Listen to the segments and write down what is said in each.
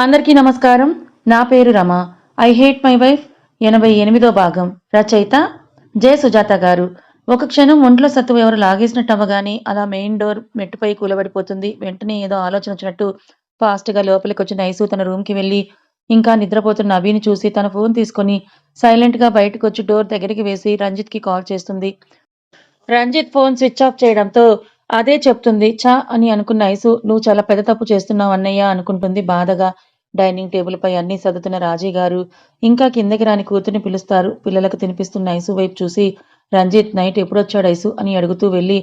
అందరికీ నమస్కారం. నా పేరు Rama. I hate my wife 88వ భాగం. రచయిత జె. సుజాత గారు. ఒక క్షణం ఒంట్లో సత్తువ ఎవరు లాగేసినట్టు అవ్వగానే అలా మెయిన్ డోర్ మెట్టుపై కూలబడిపోతుంది. వెంటనే ఏదో ఆలోచన వచ్చినట్టు ఫాస్ట్‌గా లోపలికొచ్చిన ఐసు తన రూమ్‌కి వెళ్ళి ఇంకా నిద్రపోతున్న అభిని చూసి తన ఫోన్ తీసుకొని సైలెంట్‌గా బయటకొచ్చి డోర్ దగ్గరికి వేసి రంజిత్‌కి కాల్ చేస్తుంది. రంజిత్ ఫోన్ స్విచ్ ఆఫ్ చేయడంతో అదే చెప్తుంది. ఛ అని అనుకున్న ఐసు నువ్వు చాలా పెద్ద తప్పు చేస్తున్నావు అన్నయ్య అనుకుంటుంది బాధగా. డైనింగ్ టేబుల్‌పై అన్నీ సర్దుతున్న రాజీగారు ఇంకా కిందకి రాని కూతుర్ని పిలుస్తారు. పిల్లలకు తినిపిస్తున్న ఐసు వైపు చూసి రంజిత్ నైట్ ఎప్పుడొచ్చాడు ఐసు అని అడుగుతూ వెళ్ళి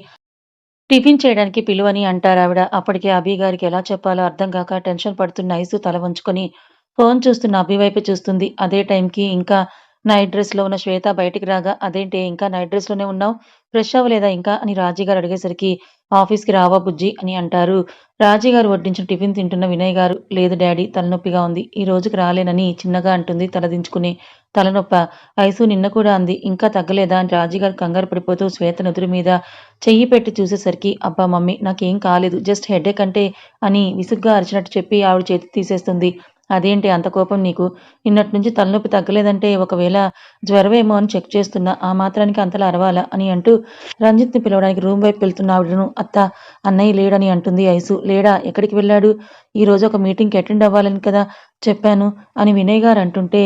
టిఫిన్ చేయడానికి పిలువని అంటారావిడ. అప్పటికే అభి గారికి ఎలా చెప్పాలో అర్థం కాక టెన్షన్ పడుతున్న ఐసు తల వంచుకొని ఫోన్ చూస్తున్న అభి వైపే చూస్తుంది. అదే టైంకి ఇంకా నైట్ డ్రెస్‌లో ఉన్న శ్వేత బయటికి రాగా అదేంటే ఇంకా నైట్ డ్రెస్‌లోనే ఉన్నావు? ఫ్రెష్ అవ్వలేదా ఇంకా? అని రాజీగారు అడిగేసరికి ఆఫీస్‌కి రావా బుజ్జి అని అంటారు. రాజీగారు వడ్డించిన టిఫిన్ తింటున్న వినయ్ గారు లేదు డాడీ తలనొప్పిగా ఉంది. ఈ రోజుకి రాలేనని చిన్నగా అంటుంది తలదించుకుని. తలనొప్పా? ఐసు నిన్న కూడా అంది. ఇంకా తగ్గలేదా? అని రాజీగారు కంగారు పడిపోతూ శ్వేత నుదురు మీద చెయ్యి పెట్టి చూసేసరికి అబ్బా మమ్మీ నాకేం కాలేదు జస్ట్ హెడేక్ అంటే అని విసుగ్గా అరిచినట్టు చెప్పి ఆవిడ చేతి తీసేస్తుంది. అదేంటి అంత కోపం నీకు? నిన్నటి నుంచి తలనొప్పి తగ్గలేదంటే ఒకవేళ జ్వరమేమో అని చెక్ చేస్తున్నా. ఆ మాత్రానికి అంతలా అరవాలా? అని అంటూ రంజిత్‌ని పిలవడానికి రూమ్ వైపు వెళ్తున్న ఆవిడను అత్తా అన్నయ్య లేడని అంటుంది ఐసు. లేడా? ఎక్కడికి వెళ్ళాడు? ఈరోజు ఒక మీటింగ్‌కి అటెండ్ అవ్వాలని కదా చెప్పాను అని వినయ్ గారు అంటుంటే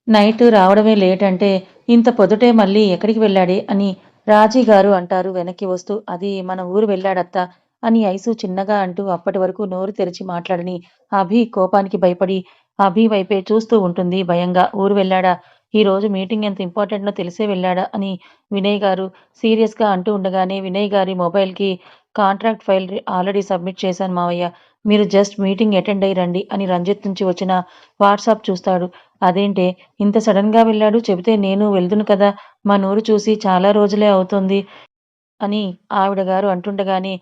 నైట్ రావడమే లేట్ అంటే ఇంత పొద్దుటే మళ్ళీ ఎక్కడికి వెళ్ళాడే అని రాజీగారు అంటారు వెనక్కి వస్తూ. అది మన ఊరు వెళ్ళాడత్తా అని ఐసు చిన్నగా అంటూ అప్పటి వరకు నోరు తెరిచి మాట్లాడని అభి కోపానికి భయపడి అభి వైపే చూస్తూ ఉంటుంది భయంగా. ఊరు వెళ్ళాడా? ఈరోజు మీటింగ్ ఎంత ఇంపార్టెంటో తెలిసే వెళ్ళాడా అని వినయ్ గారు సీరియస్‌గా అంటూ ఉండగానే వినయ్ గారి మొబైల్‌కి కాంట్రాక్ట్ ఫైల్ ఆల్రెడీ సబ్మిట్ చేశాను మావయ్య. మీరు జస్ట్ మీటింగ్ అటెండ్ అయ్యి రండి అని రంజిత్ నుంచి వచ్చిన వాట్సాప్ చూస్తాడు. అదేంటే ఇంత సడన్‌గా వెళ్ళాడు? చెబితే నేను వెళ్దును కదా! మా నోరు చూసి చాలా రోజులే అవుతోంది అని ఆవిడగారు అంటుండగానే,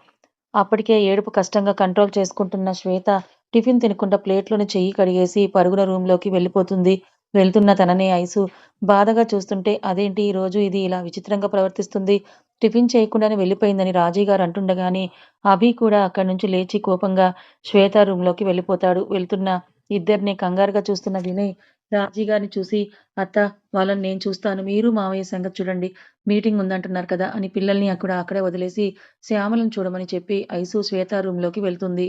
అప్పటికే ఏడుపు కష్టంగా కంట్రోల్ చేసుకుంటున్న శ్వేత టిఫిన్ తినకుండా ప్లేట్‌లోని చెయ్యి కడిగేసి పరుగున రూమ్‌లోకి వెళ్ళిపోతుంది. వెళ్తున్న తననే ఐసు బాధగా చూస్తుంటే అదేంటి ఈరోజు ఇది ఇలా విచిత్రంగా ప్రవర్తిస్తుంది. టిఫిన్ చేయకుండానే వెళ్ళిపోయిందని రాజీగారు అంటుండగానే అభి కూడా అక్కడి నుంచి లేచి కోపంగా శ్వేత రూమ్‌లోకి వెళ్ళిపోతాడు. వెళ్తున్న ఇద్దరిని కంగారుగా చూస్తున్న వినయ్ రాజీగారిని చూసి అత్తా వాళ్ళని నేను చూస్తాను. మీరు మావయ్య సంగతి చూడండి. మీటింగ్ ఉందంటున్నారు కదా! అని పిల్లల్ని అక్కడే వదిలేసి శ్యామలను చూడమని చెప్పి ఐసు శ్వేత రూమ్‌లోకి వెళ్తుంది.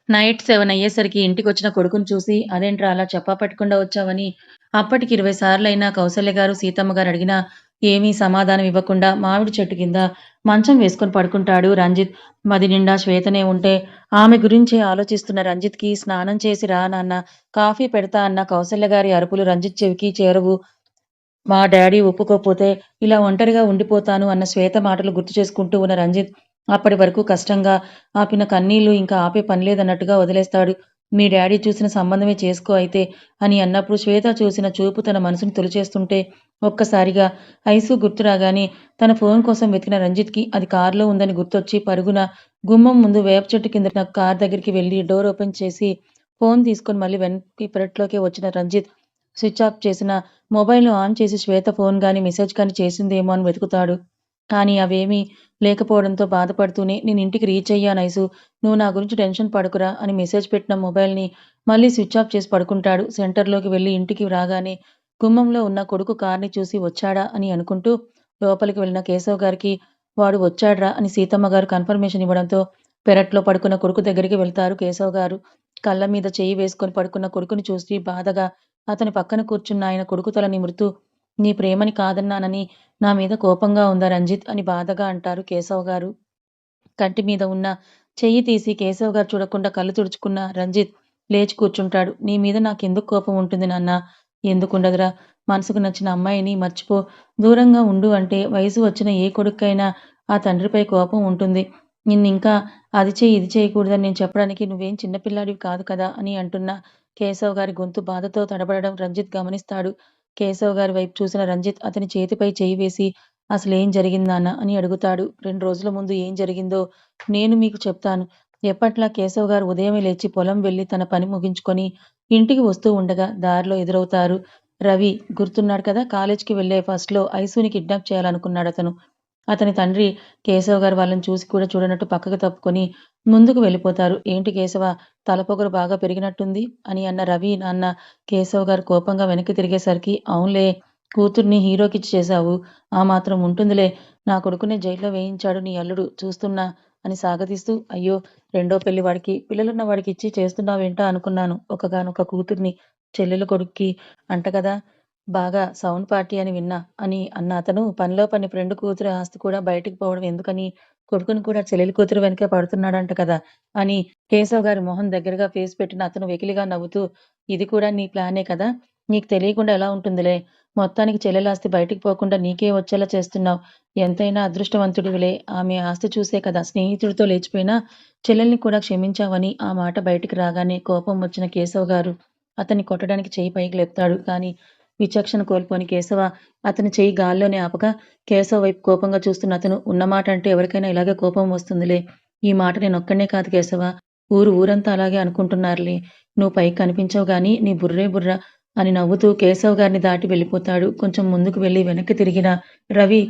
నైట్ 7 అయ్యేసరికి ఇంటికొచ్చిన కొడుకుని చూసి అదేంట్రా అలా చెప్పా పెట్టకుండా వచ్చావని అప్పటికి 20 సార్లయినా కౌసల్య గారు, సీతమ్మ గారు అడిగినా ఏమీ సమాధానం ఇవ్వకుండా మామిడి చెట్టు కింద మంచం వేసుకొని పడుకుంటాడు రంజిత్. మది నిండా శ్వేతనే ఉంటే ఆమె గురించే ఆలోచిస్తున్న రంజిత్‌కి స్నానం చేసి రా నాన్న కాఫీ పెడతా అన్న కౌసల్య గారి అరుపులు రంజిత్ చెవికి చేరవు. మా డాడీ ఒప్పుకోపోతే ఇలా ఒంటరిగా ఉండిపోతాను అన్న శ్వేత మాటలు గుర్తు చేసుకుంటూ ఉన్న రంజిత్ అప్పటి వరకు కష్టంగా ఆపిన కన్నీళ్లు ఇంకా ఆపే పనిలేదన్నట్టుగా వదిలేస్తాడు. మీ డాడీ చూసిన సంబంధమే చేసుకో అయితే అని అన్నప్పుడు శ్వేత చూసిన చూపు తన మనసును తొలిచేస్తుంటే ఒక్కసారిగా ఐసు గుర్తు రాగానే తన ఫోన్ కోసం వెతికిన రంజిత్‌కి అది కారులో ఉందని గుర్తొచ్చి పరుగున గుమ్మం ముందు వేప చెట్టు కింద కార్ దగ్గరికి వెళ్లి డోర్ ఓపెన్ చేసి ఫోన్ తీసుకొని మళ్ళీ వెనక్కి పెరట్లోకే వచ్చిన రంజిత్ స్విచ్ ఆఫ్ చేసిన మొబైల్‌ను ఆన్ చేసి శ్వేత ఫోన్ గానీ, మెసేజ్ కానీ చేసిందేమో అని వెతుకుతాడు. కానీ అవేమీ లేకపోవడంతో బాధపడుతూనే నేనింటికి రీచ్ అయ్యాను ఐసు. నువ్వు నా గురించి టెన్షన్ పడకురా అని మెసేజ్ పెట్టిన మొబైల్‌ని మళ్ళీ స్విచ్ ఆఫ్ చేసి పడుకుంటాడు. సెంటర్‌లోకి వెళ్లి ఇంటికి రాగానే గుమ్మంలో ఉన్న కొడుకు కార్‌ని చూసి వచ్చాడా అని అనుకుంటూ లోపలికి వెళ్ళిన కేశవ్ గారికి వాడు వచ్చాడ్రా అని సీతమ్మ గారు కన్ఫర్మేషన్ ఇవ్వడంతో పెరట్లో పడుకున్న కొడుకు దగ్గరికి వెళ్తారు కేశవ్ గారు. కళ్ళ మీద చెయ్యి వేసుకొని పడుకున్న కొడుకుని చూసి బాధగా అతని పక్కన కూర్చున్న ఆయన కొడుకు తల నిమురుతూ నీ ప్రేమని కాదన్నానని నా మీద కోపంగా ఉందా రంజిత్ అని బాధగా అంటారు కేశవ్ గారు. కంటి మీద ఉన్న చెయ్యి తీసి కేశవ్ గారు చూడకుండా కళ్ళు తుడుచుకున్న రంజిత్ లేచి కూర్చుంటాడు. నీ మీద నాకెందుకు కోపం ఉంటుంది నాన్నా? ఎందుకుండదురా? మనసుకు నచ్చిన అమ్మాయిని మర్చిపో. దూరంగా ఉండు అంటే వయసు వచ్చిన ఏ కొడుక్కైనా ఆ తండ్రిపై కోపం ఉంటుంది. నిన్నింకా అది చెయ్యి, ఇది చేయకూడదని నేను చెప్పడానికి నువ్వేం చిన్న పిల్లాడివి కాదు కదా అని అంటున్న కేశవ్ గారి గొంతు బాధతో తడబడడం రంజిత్ గమనిస్తాడు. కేశవ్ గారి వైపు చూసిన రంజిత్ అతని చేతిపై చెయ్యి వేసి అసలేం జరిగింది నాన్న అని అడుగుతాడు. 2 రోజుల ముందు ఏం జరిగిందో నేను మీకు చెప్తాను. ఎప్పట్లా కేశవ్ గారు ఉదయమే లేచి పొలం వెళ్లి తన పని ముగించుకొని ఇంటికి వస్తూ ఉండగా దారిలో ఎదురవుతారు. రవి గుర్తున్నాడు కదా! కాలేజ్‌కి వెళ్లే ఫస్ట్‌లో ఐసుని కిడ్నాప్ చేయాలనుకున్నాడతను. అతని తండ్రి కేశవ్ గారు వాళ్ళని చూసి కూడా చూడనట్టు పక్కకు తప్పుకొని ముందుకు వెళ్ళిపోతారు. "ఏంటి కేశవ తలపొగరు బాగా పెరిగినట్టుంది" అని అన్న రవి నాన్న కేశవ్ గారు కోపంగా వెనక్కి తిరిగేసరికి, "అవునులే కూతుర్ని హీరోకిచ్చి చేశావు. ఆ మాత్రం ఉంటుందిలే. నా కొడుకునే జైల్లో వేయించాడు నీ అల్లుడు చూస్తున్నా" అని సాగదీస్తూ, "అయ్యో! రెండో పెళ్లి వాడికి, పిల్లలున్న వాడికిచ్చి చేస్తున్నావేంటా అనుకున్నాను. ఒక్కగానొక్క కూతుర్ని చెల్లెలు కొడుక్కి అంట కదా! బాగా సౌండ్ పార్టీ అని విన్నా" అని అన్న అతను, పనిలో పని ఫ్రెండ్ కూతురి ఆస్తి కూడా బయటికి పోవడం ఎందుకని కొడుకుని కూడా చెల్లెలి కూతురు వెనకే పడుతున్నాడంట కదా! అని కేశవ్ గారి మొహం దగ్గరగా ఫేస్ పెట్టిన అతను వెకిలిగా నవ్వుతూ, "ఇది కూడా నీ ప్లానే కదా! నీకు తెలియకుండా ఎలా ఉంటుందిలే. మొత్తానికి చెల్లెలాస్తి బయటికి పోకుండా నీకే వచ్చేలా చేస్తున్నావు. ఎంతైనా అదృష్టవంతుడివిలే. ఆమె ఆస్తి చూసే కదా స్నేహితుడితో లేచిపోయినా చెల్లెల్ని కూడా క్షమించావని" ఆ మాట బయటికి రాగానే కోపం వచ్చిన కేశవ్ గారు అతన్ని కొట్టడానికి చెయ్యి పైకి లేపుతాడు. కానీ విచక్షణ కోల్పోని కేశవ అతని చెయ్యి గాల్లోనే ఆపగా, కేశవ్ వైపు కోపంగా చూస్తున్న అతను, "ఉన్నమాట అంటే ఎవరికైనా ఇలాగే కోపం వస్తుందిలే. ఈ మాట నేనొక్కడినే కాదు కేశవ. ఊరంతా అలాగే అనుకుంటున్నారులే. నువ్వు పైకి కనిపించవు గానీ నీ బుర్రే బుర్ర" అని నవ్వుతూ కేశవ్ గారిని దాటి వెళ్ళిపోతాడు. కొంచెం ముందుకు వెళ్లి వెనక్కి తిరిగిన రవి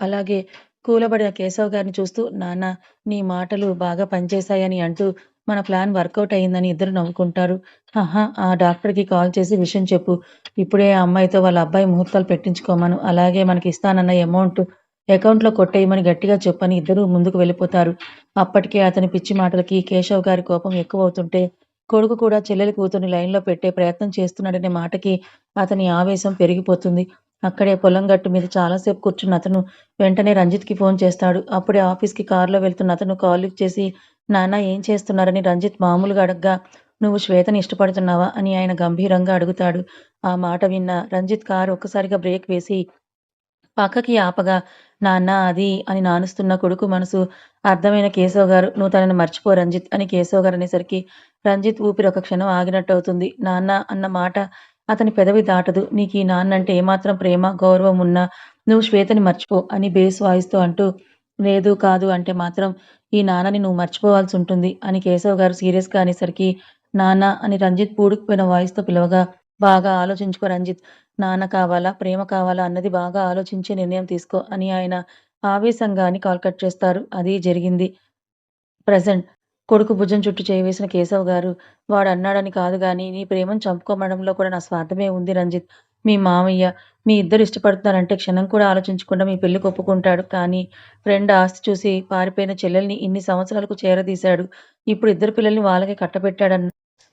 అలాగే కూలబడిన కేశవ్ గారిని చూస్తూ, "నాన్న నీ మాటలు బాగా పనిచేశాయని" అంటూ, "మన ప్లాన్ వర్కౌట్ అయిందని" ఇద్దరు నవ్వుకుంటారు. "ఆహా! ఆ డాక్టర్‌కి కాల్ చేసి విషయం చెప్పు. ఇప్పుడే ఆ అమ్మాయితో వాళ్ళ అబ్బాయి ముహూర్తాలు పెట్టించుకోమను. అలాగే మనకిస్తానన్న అమౌంట్ అకౌంట్‌లో కొట్టేయమని గట్టిగా చెప్పు" అని ఇద్దరూ ముందుకు వెళ్ళిపోతారు. అప్పటికే అతని పిచ్చి మాటలకి కేశవ్ గారి కోపం ఎక్కువవుతుంటే, కొడుకు కూడా చెల్లెలి కూతుర్ని లైన్‌లో పెట్టే ప్రయత్నం చేస్తున్నాడనే మాటకి అతని ఆవేశం పెరిగిపోతుంది. అక్కడే పొలం గట్టు మీద చాలా సేపు కూర్చున్న అతను వెంటనే రంజిత్‌కి ఫోన్ చేస్తాడు. అప్పుడే ఆఫీస్‌కి కారులో వెళ్తున్న అతను కాల్ లిఫ్ట్ చేసి, "నాన్న ఏం చేస్తున్నారని" రంజిత్ మామూలుగా అడగ్గా, "నువ్వు శ్వేతని ఇష్టపడుతున్నావా" అని ఆయన గంభీరంగా అడుగుతాడు. ఆ మాట విన్న రంజిత్ కారు ఒక్కసారిగా బ్రేక్ వేసి పక్కకి ఆపగా, "నాన్న అది" అని నానుస్తున్న కొడుకు మనసు అర్థమైన కేశవ్ గారు, "నువ్వు తనని మర్చిపో రంజిత్" అని కేశవ్ గారు అనేసరికి రంజిత్ ఊపిరి ఒక క్షణం ఆగినట్టవుతుంది. నాన్న అన్న మాట అతని పెదవి దాటదు. "నీకీ నాన్నంటే ఏమాత్రం ప్రేమ, గౌరవం ఉన్నా నువ్వు శ్వేతని మర్చిపో" అని బేస్ వాయిస్‌తో అంటూ, "లేదు, కాదు అంటే మాత్రం ఈ నాన్నని నువ్వు మర్చిపోవాల్సుంటుంది" అని కేశవ్ గారు సీరియస్‌గా అనేసరికి, "నాన్న" అని రంజిత్ పూడుకుపోయిన వాయిస్‌తో పిలవగా, "బాగా ఆలోచించుకో రంజిత్. నాన్న కావాలా? ప్రేమ కావాలా? అన్నది బాగా ఆలోచించి నిర్ణయం తీసుకో" అని ఆయన ఆవేశంగా అని కాల్ కట్ చేస్తారు. అదీ జరిగింది. ప్రెజెంట్ కొడుకు భుజం చుట్టూ చేయి వేసిన కేశవ్ గారు, "వాడన్నాడని కాదు గానీ, నీ ప్రేమను చంపుకోమనడంలో కూడా నా స్వార్థమే ఉంది రంజిత్. మీ మామయ్య మీ ఇద్దరు ఇష్టపడుతున్నారంటే క్షణం కూడా ఆలోచించకుండా మీ పెళ్ళికి ఒప్పుకుంటాడు. కానీ ఫ్రెండ్ ఆస్తి చూసి పారిపోయిన చెల్లెల్ని ఇన్ని సంవత్సరాలకు చేరదీశాడు. ఇప్పుడు ఇద్దరు పిల్లల్ని వాళ్ళకే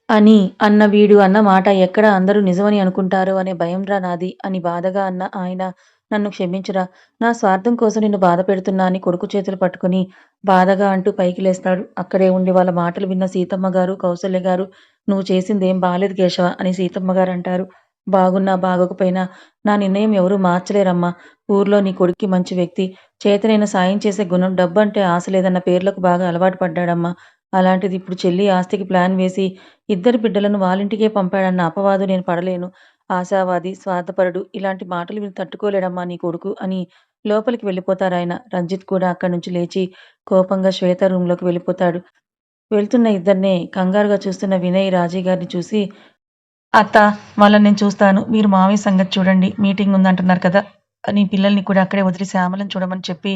అని అన్న వీడు అన్న మాట ఎక్కడ అందరూ నిజమని అనుకుంటారో అనే భయంరా నాది" అని బాధగా అన్న ఆయన, "నన్ను క్షమించురా. నా స్వార్థం కోసం నిన్ను బాధపెడుతున్నా" అని కొడుకు చేతులు పట్టుకొని బాధగా అంటూ పైకి లేస్తాడు. అక్కడే ఉండి వాళ్ళ మాటలు విన్న సీతమ్మ గారు, కౌసల్య గారు, "నువ్వు చేసిందేం బాలేదు కేశవ" అని సీతమ్మ గారంటారు. "బాగున్నా, బాగోకపోయినా నా నిర్ణయం ఎవరూ మార్చలేరమ్మా. ఊర్లో నీ కొడుక్కి మంచి వ్యక్తి, చేతనైన సాయం చేసే గుణం, డబ్బంటే ఆశ లేదన్న పేర్లకు బాగా అలవాటు పడ్డాడమ్మా. అలాంటిది ఇప్పుడు చెల్లి ఆస్తికి ప్లాన్ వేసి ఇద్దరు బిడ్డలను వాళ్ళింటికే పంపాడన్న అపవాదు నేను పడలేను. ఆశావాది, స్వార్థపరుడు ఇలాంటి మాటలు విని తట్టుకోలేడమ్మా నీ కొడుకు" అని లోపలికి వెళ్ళిపోతారాయన. రంజిత్ కూడా అక్కడి నుంచి లేచి కోపంగా శ్వేత రూమ్‌లోకి వెళ్ళిపోతాడు. వెళ్తున్న ఇద్దరినే కంగారుగా చూస్తున్న వినయ్, రాజీ గారిని చూసి, "అత్త వాళ్ళని నేను చూస్తాను. మీరు మావయ్య సంగతి చూడండి. మీటింగ్ ఉందంటున్నారు కదా" అని పిల్లల్ని కూడా అక్కడే వదిలి శ్యామలని చూడమని చెప్పి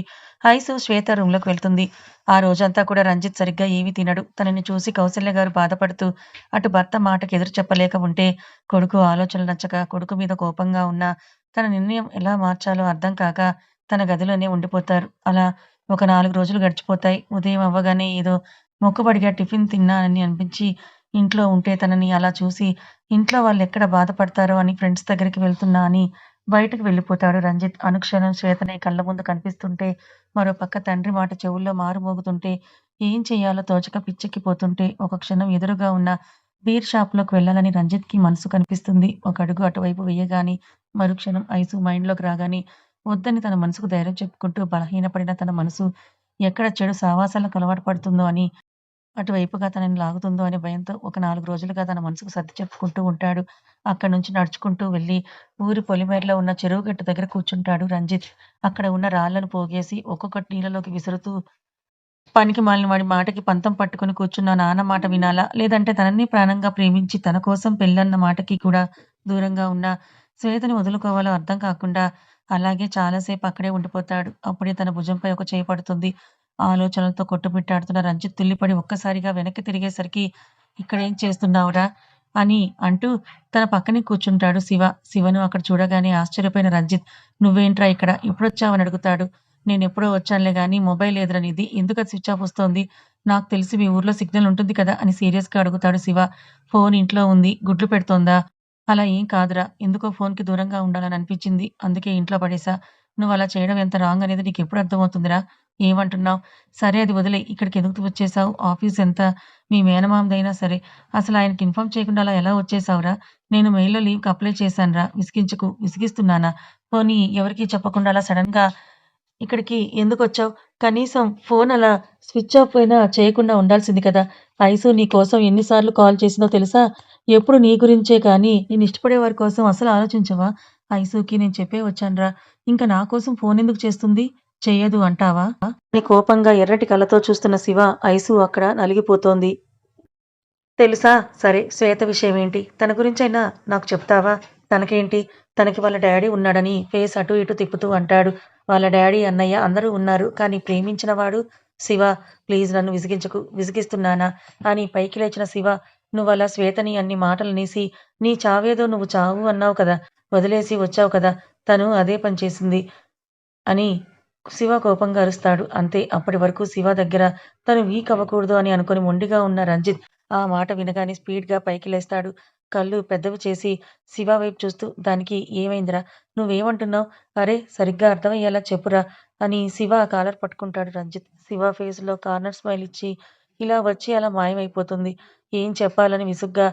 ఐసు శ్వేత రూమ్‌లోకి వెళ్తుంది. ఆ రోజంతా కూడా రంజిత్ సరిగ్గా ఏమీ తినడు. తనని చూసి కౌసల్య గారు బాధపడుతూ అటు భర్త మాటకి ఎదురు చెప్పలేక ఉంటే, కొడుకు ఆలోచనలు నచ్చక, కొడుకు మీద కోపంగా ఉన్న, తన నిర్ణయం ఎలా మార్చాలో అర్థం కాక తన గదిలోనే ఉండిపోతారు. అలా ఒక 4 రోజులు గడిచిపోతాయి. ఉదయం అవ్వగానే ఏదో మొక్కుబడిగా టిఫిన్ తిన్నానని అనిపించి ఇంట్లో ఉంటే తనని అలా చూసి ఇంట్లో వాళ్ళెక్కడ బాధపడతారో అని ఫ్రెండ్స్ దగ్గరికి వెళ్తున్నా అని బయటకు వెళ్ళిపోతాడు రంజిత్. అనుక్షణం శ్వేతనే కళ్ళ ముందు కనిపిస్తుంటే, మరోపక్క తండ్రి మాట చెవుల్లో మారుమోగుతుంటే, ఏం చెయ్యాలో తోచక పిచ్చెక్కిపోతుంటే, ఒక క్షణం ఎదురుగా ఉన్న బీర్ షాప్‌లోకి వెళ్ళాలని రంజిత్‌కి మనసు కనిపిస్తుంది. ఒక అడుగు అటువైపు వెయ్యగానే, మరుక్షణం ఐసు మైండ్‌లోకి రాగానే, వద్దని తన మనసుకు ధైర్యం చెప్పుకుంటూ బలహీనపడిన తన మనసు ఎక్కడ చెడు సావాసాలకు అలవాటు పడుతుందో అని అటువైపుగా తనని లాగుతుందో అనే భయంతో ఒక 4 రోజులుగా తన మనసుకు సర్ది చెప్పుకుంటూ ఉంటాడు. అక్కడి నుంచి నడుచుకుంటూ వెళ్లి ఊరి పొలిమేరలో ఉన్న చెరువు గట్టు దగ్గర కూర్చుంటాడు రంజిత్. అక్కడ ఉన్న రాళ్ళను పోగేసి ఒక్కొక్కటి నీళ్ళలోకి విసురుతూ, పనికిమాలిన వాడి మాటకి పంతం పట్టుకొని కూర్చున్న నాన్న మాట వినాలా? లేదంటే తనని ప్రాణంగా ప్రేమించి తన కోసం పెళ్ళన్న మాటకి కూడా దూరంగా ఉన్న శ్వేతని వదులుకోవాలో అర్థం కాకుండా అలాగే చాలా సేపు అక్కడే ఉండిపోతాడు. అప్పుడే తన భుజంపై ఒక చేయి పడుతుంది. ఆలోచనలతో కొట్టుమిట్టాడుతున్న రంజిత్ తుల్లిపడి ఒక్కసారిగా వెనక్కి తిరిగేసరికి "ఇక్కడేం చేస్తున్నావురా" అని అంటూ తన పక్కనే కూర్చుంటాడు శివ. శివను అక్కడ చూడగానే ఆశ్చర్యపోయిన రంజిత్ "నువ్వేంట్రా ఇక్కడ? ఎప్పుడొచ్చావని" అడుగుతాడు. "నేనెప్పుడో వచ్చానులే గానీ మొబైల్ ఏదిరా నీది? ఎందుకది స్విచ్ ఆఫ్ వస్తోంది? నాకు తెలిసి మీ ఊర్లో సిగ్నల్ ఉంటుంది కదా" అని సీరియస్‌గా అడుగుతాడు శివ. "ఫోన్ ఇంట్లో ఉంది. గుడ్లు పెడుతోందా?" "అలా ఏం కాదురా! ఎందుకో ఫోన్‌కి దూరంగా ఉండాలని అనిపించింది. అందుకే ఇంట్లో పడేశా. నువ్వలా చేయడం ఎంత రాంగ్ అనేది నీకెప్పుడు అర్థమవుతుందిరా? ఏమంటున్నావు? సరే అది వదిలేయ్. ఇక్కడికెందుకు వచ్చేశావు? ఆఫీస్ ఎంత మీ మేనమామదైనా సరే, అసలాయనకి ఇన్ఫార్మ్ చేయకుండా అలా ఎలా వచ్చేశావురా? నేను మెయిల్‌లో లీవ్‌కి అప్లై చేశానురా. విసిగించకు." "విసిగిస్తున్నానా? పోనీ ఎవరికీ చెప్పకుండా అలా సడెన్‌గా ఇక్కడికి ఎందుకొచ్చావు? కనీసం ఫోన్ అలా స్విచ్ ఆఫ్ అయినా చేయకుండా ఉండాల్సింది కదా! ఐసు నీ కోసం ఎన్ని సార్లు కాల్ చేసిందో తెలుసా? ఎప్పుడు నీ గురించే కానీ, నిన్నిష్టపడే వారి కోసం అసలు ఆలోచించవా? ఐసుకి నేను చెప్పే వచ్చానురా. ఇంక నా కోసం ఫోనెందుకు చేస్తుంది? చెయ్యదు అంటావా?" అని కోపంగా ఎర్రటి కళ్ళతో చూస్తున్న శివ, ఐసు అక్కడ నలిగిపోతోంది. తెలుసా? సరే శ్వేత విషయమేంటి? తన గురించైనా నాకు చెప్తావా? తనకేంటి? తనకి వాళ్ళ డ్యాడీ ఉన్నాడని ఫేస్ అటూ ఇటూ తిప్పుతూ అంటాడు. వాళ్ళ డ్యాడీ, అన్నయ్య అందరూ ఉన్నారు. కానీ ప్రేమించిన వాడు శివ. ప్లీజ్ నన్ను విసిగించకు. విసిగిస్తున్నానా? అని పైకి లేచిన శివ, నువ్వలా శ్వేతని అన్ని మాటలనేసి, నీ చావేదో నువ్వు చావు అన్నావు కదా! వదిలేసి వచ్చావు కదా! తను అదే పని చేసింది. అని శివ కోపంగా అరుస్తాడు. అంతే అప్పటి వరకు శివ దగ్గర తను వీక్ అవ్వకూడదు అని అనుకుని మొండిగా ఉన్న రంజిత్ ఆ మాట వినగానే స్పీడ్‌గా పైకి లేస్తాడు. కళ్ళు పెద్దవి చేసి శివ వైపు చూస్తూ "దానికి ఏమైందిరా? నువ్వేమంటున్నావు? అరె! సరిగ్గా అర్థమయ్యేలా చెప్పురా" అని శివ కాలర్ పట్టుకుంటాడు రంజిత్. శివ ఫేస్‌లో కార్నర్ స్మైల్ ఇచ్చి ఇలా వచ్చి అలా మాయమైపోతుంది. ఏం చెప్పాలని విసుగ్గా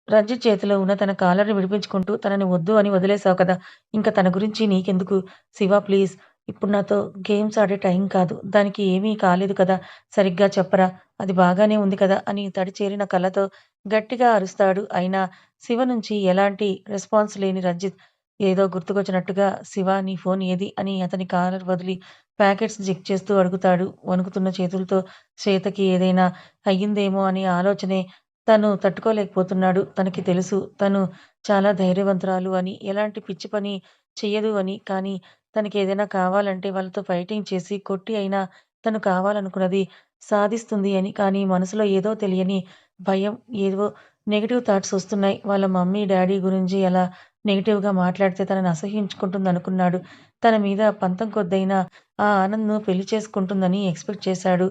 రంజిత్ చేతిలో ఉన్న తన కాలర్‌ని విడిపించుకుంటూ తనని వద్దు అని వదిలేసావు కదా! ఇంక తన గురించి నీకెందుకు? శివ ప్లీజ్ ఇప్పుడు నాతో గేమ్స్ ఆడే టైం కాదు. దానికి ఏమీ కాలేదు కదా! సరిగ్గా చెప్పరా? అది బాగానే ఉంది కదా! అని తడిచేరిన కళ్ళతో గట్టిగా అరుస్తాడు. అయినా శివ నుంచి ఎలాంటి రెస్పాన్స్ లేని రంజిత్ ఏదో గుర్తుకొచ్చినట్టుగా "శివ నీ ఫోన్ ఏది?" అని అతని కాలర్ వదిలి ప్యాకెట్స్ చెక్ చేస్తూ అడుగుతాడు. వణుకుతున్న చేతులతో శ్వేతకి ఏదైనా అయ్యిందేమో అనే ఆలోచనే తను తట్టుకోలేకపోతున్నాడు. తనకి తెలుసు తను చాలా ధైర్యవంతురాలు అని, ఎలాంటి పిచ్చి పని చెయ్యదు అని. కానీ తనకేదైనా కావాలంటే వాళ్ళతో ఫైటింగ్ చేసి, కొట్టి అయినా తను కావాలనుకున్నది సాధిస్తుంది అని. కానీ మనసులో ఏదో తెలియని భయం, ఏవో నెగెటివ్ థాట్స్ వస్తున్నాయి. వాళ్ళ మమ్మీ, డ్యాడీ గురించి అలా నెగెటివ్‌గా మాట్లాడితే తనని అసహ్యించుకుంటుందనుకున్నాడు. తన మీద పంతం కొద్దైనా ఆ ఆనంద్‌ను పెళ్లి చేసుకుంటుందని ఎక్స్‌పెక్ట్ చేశాడు.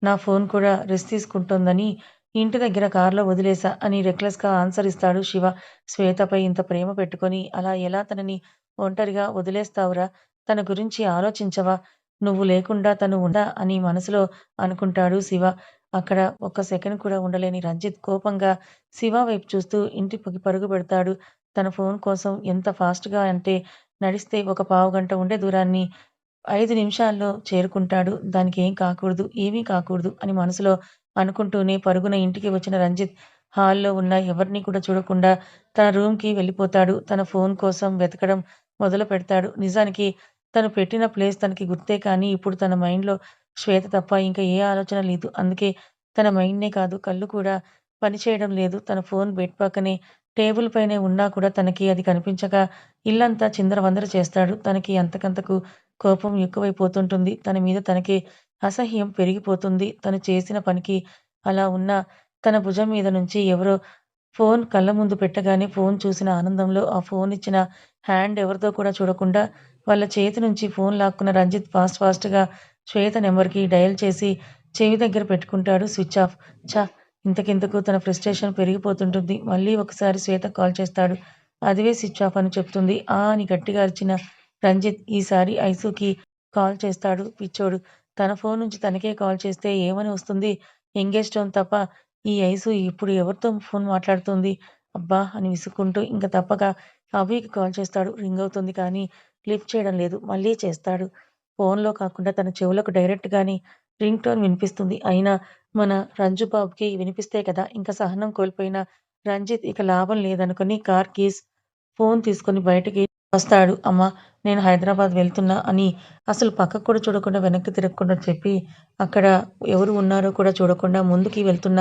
నా ఫోన్ కూడా రెస్ట్ తీసుకుంటోందని ఇంటి దగ్గర కార్‌లో వదిలేశా అని రెక్లెస్‌గా ఆన్సర్ ఇస్తాడు శివ. శ్వేతపై ఇంత ప్రేమ పెట్టుకొని అలా ఎలా తనని ఒంటరిగా వదిలేస్తావురా? తన గురించి ఆలోచించవా? నువ్వు లేకుండా తను ఉందా అని మనసులో అనుకుంటాడు శివ. అక్కడ ఒక్క సెకను కూడా ఉండలేని రంజిత్ కోపంగా శివ వైపు చూస్తూ ఇంటికి పరుగు పెడతాడు. తన ఫోన్ కోసం ఎంత ఫాస్ట్‌గా అంటే నడిస్తే ఒక పావుగంట ఉండే దూరాన్ని 5 నిమిషాల్లో చేరుకుంటాడు. దానికేం కాకూడదు, ఏమీ కాకూడదు అని మనసులో అనుకుంటూనే పరుగున ఇంటికి వచ్చిన రంజిత్ హాల్‌లో ఉన్న ఎవరిని కూడా చూడకుండా తన రూమ్‌కి వెళ్ళిపోతాడు. తన ఫోన్ కోసం వెతకడం మొదలుపెడతాడు. నిజానికి తను పెట్టిన ప్లేస్ తనకి గుర్తే కానీ ఇప్పుడు తన మైండ్‌లో శ్వేత తప్ప ఇంకా ఏ ఆలోచన లేదు. అందుకే తన మైండ్‌నే కాదు కళ్ళు కూడా పనిచేయడం లేదు. తన ఫోన్ బెడ్ పక్కనే టేబుల్ పైనే ఉన్నా కూడా తనకి అది కనిపించక ఇల్లంతా చిందరవందర చేస్తాడు. తనకి అంతకంతకు కోపం ఎక్కువైపోతుంటుంది. తన మీద తనకే అసహ్యం పెరిగిపోతుంది. తను చేసిన పనికి అలా ఉన్న తన భుజం మీద నుంచి ఎవరో ఫోన్ కళ్ళ ముందు పెట్టగానే ఫోన్ చూసిన ఆనందంలో ఆ ఫోన్ ఇచ్చిన హ్యాండ్ ఎవరిదో కూడా చూడకుండా వాళ్ళ చేతి నుంచి ఫోన్ లాక్కున్న రంజిత్ ఫాస్ట్‌గా శ్వేత నంబర్‌కి డయల్ చేసి చెవి దగ్గర పెట్టుకుంటాడు స్విచ్ ఆఫ్. ఛ! ఇంతకింతకు తన ఫ్రస్ట్రేషన్ పెరిగిపోతుంటుంది. మళ్ళీ ఒకసారి శ్వేతకు కాల్ చేస్తాడు. అదివే స్విచ్ ఆఫ్ అని చెప్తుంది. ఆ! అని గట్టిగా అరిచిన రంజిత్ ఈసారి ఐసుకి కాల్ చేస్తాడు. పిచ్చోడు. తన ఫోన్ నుంచి తనకే కాల్ చేస్తే ఏమని వస్తుంది? ఎంగేజ్ టోన్ తప్ప ఈ ఐసు ఇప్పుడు ఎవరితో ఫోన్ మాట్లాడుతుంది? అబ్బా! అని విసుక్కుంటూ ఇంక తప్పక అభికి కాల్ చేస్తాడు. రింగ్ అవుతుంది కానీ లిఫ్ట్ చేయడం లేదు. మళ్ళీ చేస్తాడు. ఫోన్‌లో కాకుండా తన చెవులకు డైరెక్ట్‌గానే రింగ్ టోన్ వినిపిస్తుంది. అయినా మన రంజు బాబుకి వినిపిస్తే కదా! ఇంక సహనం కోల్పోయిన రంజిత్ ఇక లాభం లేదనుకుని కార్ కీస్, ఫోన్ తీసుకొని బయటికి వస్తాడు. అమ్మా! నేను హైదరాబాద్ వెళ్తున్నా అని అసలు పక్కకు కూడా చూడకుండా వెనక్కి తిరగకుండా చెప్పి, అక్కడ ఎవరు ఉన్నారో కూడా చూడకుండా ముందుకి వెళ్తున్న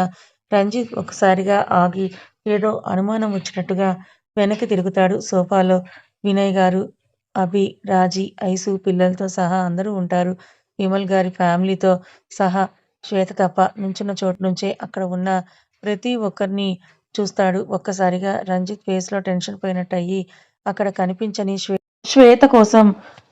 రంజిత్ ఒక్కసారిగా ఆగి ఏదో అనుమానం వచ్చినట్టుగా వెనక్కి తిరుగుతాడు. సోఫాలో వినయ్ గారు, అభి, రాజీ, ఐసు పిల్లలతో సహా అందరూ ఉంటారు. విమల్ గారి ఫ్యామిలీతో సహా శ్వేత తప్ప నుంచున్న చోటు నుంచే అక్కడ ఉన్న ప్రతి ఒక్కరిని చూస్తాడు. ఒక్కసారిగా రంజిత్ ఫేస్‌లో టెన్షన్ పోయినట్టయి అక్కడ కనిపించని శ్వేత కోసం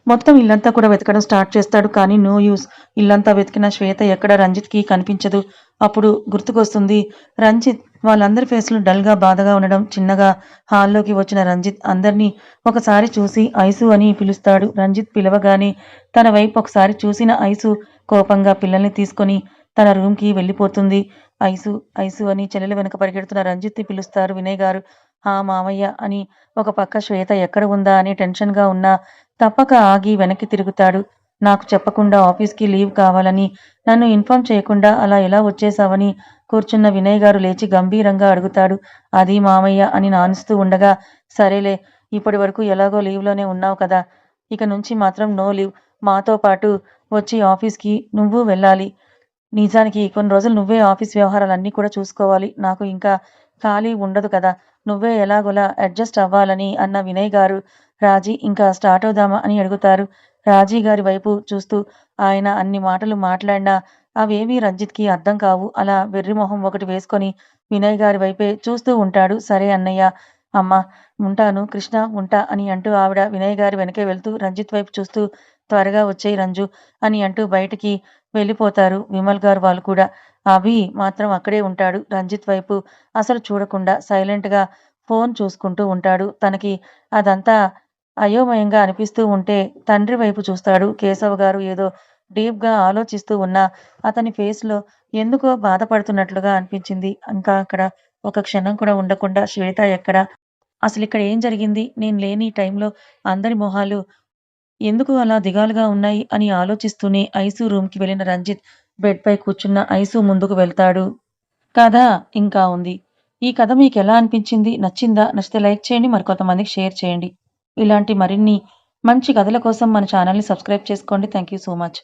మొత్తం ఇల్లంతా కూడా వెతకడం స్టార్ట్ చేస్తాడు. కానీ నో యూజ్. ఇల్లంతా వెతికిన శ్వేత ఎక్కడ రంజిత్‌కి కనిపించదు. అప్పుడు గుర్తుకొస్తుంది రంజిత్ వాళ్ళందరి ఫేస్‌లు డల్‌గా, బాధగా ఉండడం. చిన్నగా హాల్‌లోకి వచ్చిన రంజిత్ అందరినీ ఒకసారి చూసి ఐసు అని పిలుస్తాడు. రంజిత్ పిలవగానే తన వైపు ఒకసారి చూసిన ఐసు కోపంగా పిల్లల్ని తీసుకొని తన రూమ్‌కి వెళ్ళిపోతుంది. ఐసు, ఐసు అని చెల్లెల వెనక పరిగెడుతున్న రంజిత్‌ని పిలుస్తారు వినయ్ గారు. ఆ! మామయ్య అని ఒక పక్క శ్వేత ఎక్కడ ఉందా అని టెన్షన్‌గా ఉన్నా తప్పక ఆగి వెనక్కి తిరుగుతాడు. నాకు చెప్పకుండా ఆఫీస్‌కి లీవ్ కావాలని, నన్ను ఇన్ఫార్మ్ చేయకుండా అలా ఎలా వచ్చేశావని కూర్చున్న వినయ్ గారు లేచి గంభీరంగా అడుగుతాడు. అది మామయ్య అని నానుస్తూ ఉండగా, సరేలే ఇప్పటి వరకు ఎలాగో లీవ్‌లోనే ఉన్నావు కదా! ఇక నుంచి మాత్రం నో లీవ్. మాతో పాటు వచ్చి ఆఫీస్‌కి నువ్వు వెళ్ళాలి. నిజానికి కొన్ని రోజులు నువ్వే ఆఫీస్ వ్యవహారాలన్నీ కూడా చూసుకోవాలి. నాకు ఇంకా ఖాళీ ఉండదు కదా! నువ్వే ఎలాగోలా అడ్జస్ట్ అవ్వాలని అన్న వినయ్ గారు, రాజీ ఇంకా స్టార్ట్ అవుదామా అని అడుగుతారు. రాజీ గారి వైపు చూస్తూ ఆయన అన్ని మాటలు మాట్లాడినా అవేమీ రంజిత్‌కి అర్థం కావు. అలా వెర్రి మొహం ఒకటి వేసుకొని వినయ్ గారి వైపే చూస్తూ ఉంటాడు. సరే అన్నయ్య, అమ్మా ఉంటాను. కృష్ణ ఉంటా అని అంటూ ఆవిడ వినయ్ గారి వెనకే వెళ్తూ రంజిత్ వైపు చూస్తూ త్వరగా వచ్చేయి రంజు అని అంటూ బయటికి వెళ్ళిపోతారు విమల్ గారు వాళ్ళు కూడా. అభి మాత్రం అక్కడే ఉంటాడు. రంజిత్ వైపు అసలు చూడకుండా సైలెంట్‌గా ఫోన్ చూసుకుంటూ ఉంటాడు. తనకి అదంతా అయోమయంగా అనిపిస్తూ ఉంటే తండ్రి వైపు చూస్తాడు. కేశవ్ గారు ఏదో డీప్‌గా ఆలోచిస్తూ ఉన్నా అతని ఫేస్‌లో ఎందుకో బాధపడుతున్నట్లుగా అనిపించింది. ఇంకా అక్కడ ఒక క్షణం కూడా ఉండకుండా శ్వేత ఎక్కడ? అసలిక్కడ ఏం జరిగింది? నేను లేని ఈ టైంలో అందరి మొహాలు ఎందుకు అలా దిగాలుగా ఉన్నాయి అని ఆలోచిస్తూనే ఐసు రూమ్‌కి వెళ్ళిన రంజిత్ బెడ్‌పై కూర్చున్న ఐసు ముందుకు వెళ్తాడు. కథ ఇంకా ఉంది. ఈ కథ మీకెలా అనిపించింది? నచ్చిందా? నచ్చితే లైక్ చేయండి. మరికొంతమందికి షేర్ చేయండి. ఇలాంటి మరిన్ని మంచి కథల కోసం మన ఛానల్‌ని సబ్స్క్రైబ్ చేసుకోండి. Thank you so much.